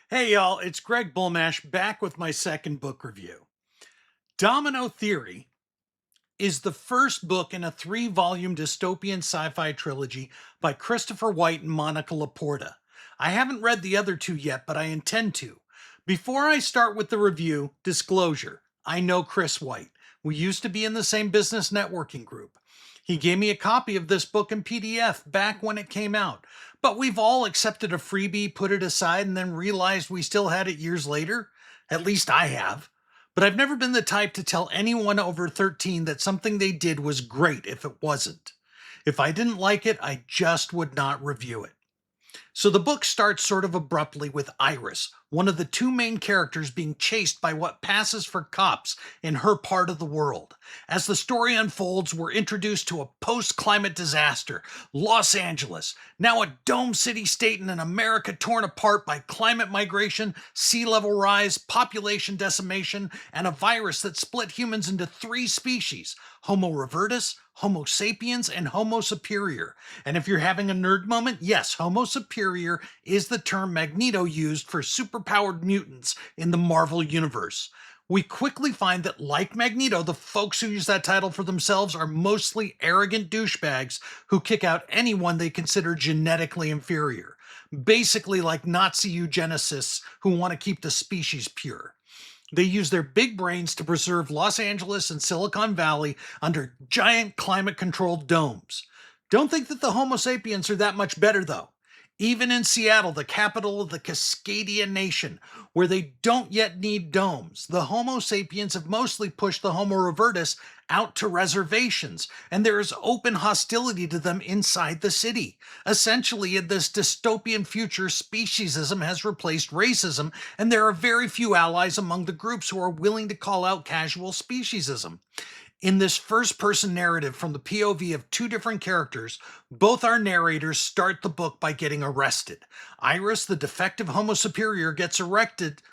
Hey y'all, it's Greg Bullmash back with my second book review. Domino Theory is the first book in a three-volume dystopian sci-fi trilogy by Christopher White and Monica Laporta. I haven't read the other two yet, but I intend to. Before I start with the review, disclosure, I know Chris White. We used to be in the same business networking group. He gave me a copy of this book in PDF back when it came out, but we've all accepted a freebie, put it aside, and then realized we still had it years later. At least I have. But I've never been the type to tell anyone over 13 that something they did was great if it wasn't. If I didn't like it, I just would not review it. So the book starts sort of abruptly with Iris, one of the two main characters, being chased by what passes for cops in her part of the world. As the story unfolds, we're introduced to a post-climate disaster, Los Angeles, now a dome city state in an America torn apart by climate migration, sea level rise, population decimation, and a virus that split humans into three species: Homo revertus, Homo sapiens, and Homo superior. And if you're having a nerd moment, yes, Homo superior is the term Magneto used for superpowered mutants in the Marvel Universe. We quickly find that, like Magneto, the folks who use that title for themselves are mostly arrogant douchebags who kick out anyone they consider genetically inferior. Basically, like Nazi eugenicists who want to keep the species pure. They use their big brains to preserve Los Angeles and Silicon Valley under giant climate controlled domes. Don't think that the Homo sapiens are that much better, though. Even in Seattle, the capital of the Cascadia Nation, where they don't yet need domes, the Homo sapiens have mostly pushed the Homo revertus out to reservations, and there is open hostility to them inside the city. Essentially, in this dystopian future, speciesism has replaced racism, and there are very few allies among the groups who are willing to call out casual speciesism. In this first person narrative from the POV of two different characters, both our narrators start the book by getting arrested. Iris, the defective Homo superior, gets arrested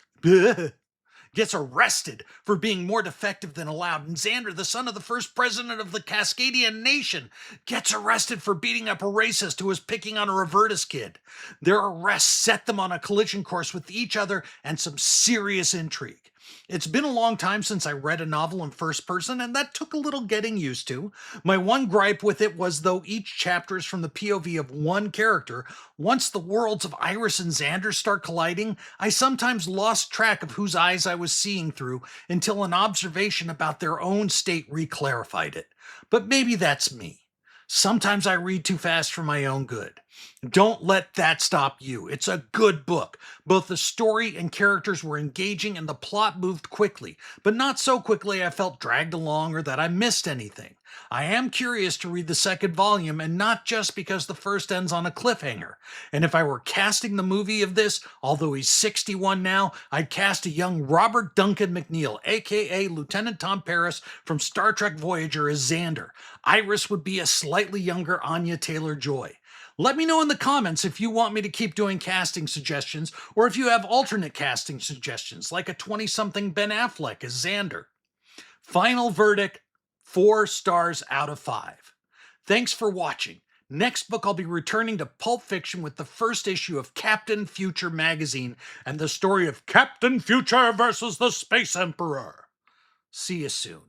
for being more defective than allowed. And Xander, the son of the first president of the Cascadian Nation, gets arrested for beating up a racist who was picking on a Revertus kid. Their arrests set them on a collision course with each other and some serious intrigue. It's been a long time since I read a novel in first person, and that took a little getting used to. My one gripe with it was, though each chapter is from the POV of one character, once the worlds of Iris and Xander start colliding, I sometimes lost track of whose eyes I was seeing through until an observation about their own state reclarified it. But maybe that's me. Sometimes I read too fast for my own good. Don't let that stop you. It's a good book. Both the story and characters were engaging and the plot moved quickly, but not so quickly I felt dragged along or that I missed anything. I am curious to read the second volume, and not just because the first ends on a cliffhanger. And if I were casting the movie of this, although he's 61 now, I'd cast a young Robert Duncan McNeil, aka Lieutenant Tom Paris from Star Trek Voyager, as Xander. Iris would be a slightly younger Anya Taylor-Joy. Let me know in the comments if you want me to keep doing casting suggestions, or if you have alternate casting suggestions, like a 20-something Ben Affleck as Xander. Final verdict, 4 stars out of 5. Thanks for watching. Next book, I'll be returning to Pulp Fiction with the first issue of Captain Future magazine and the story of Captain Future versus the Space Emperor. See you soon.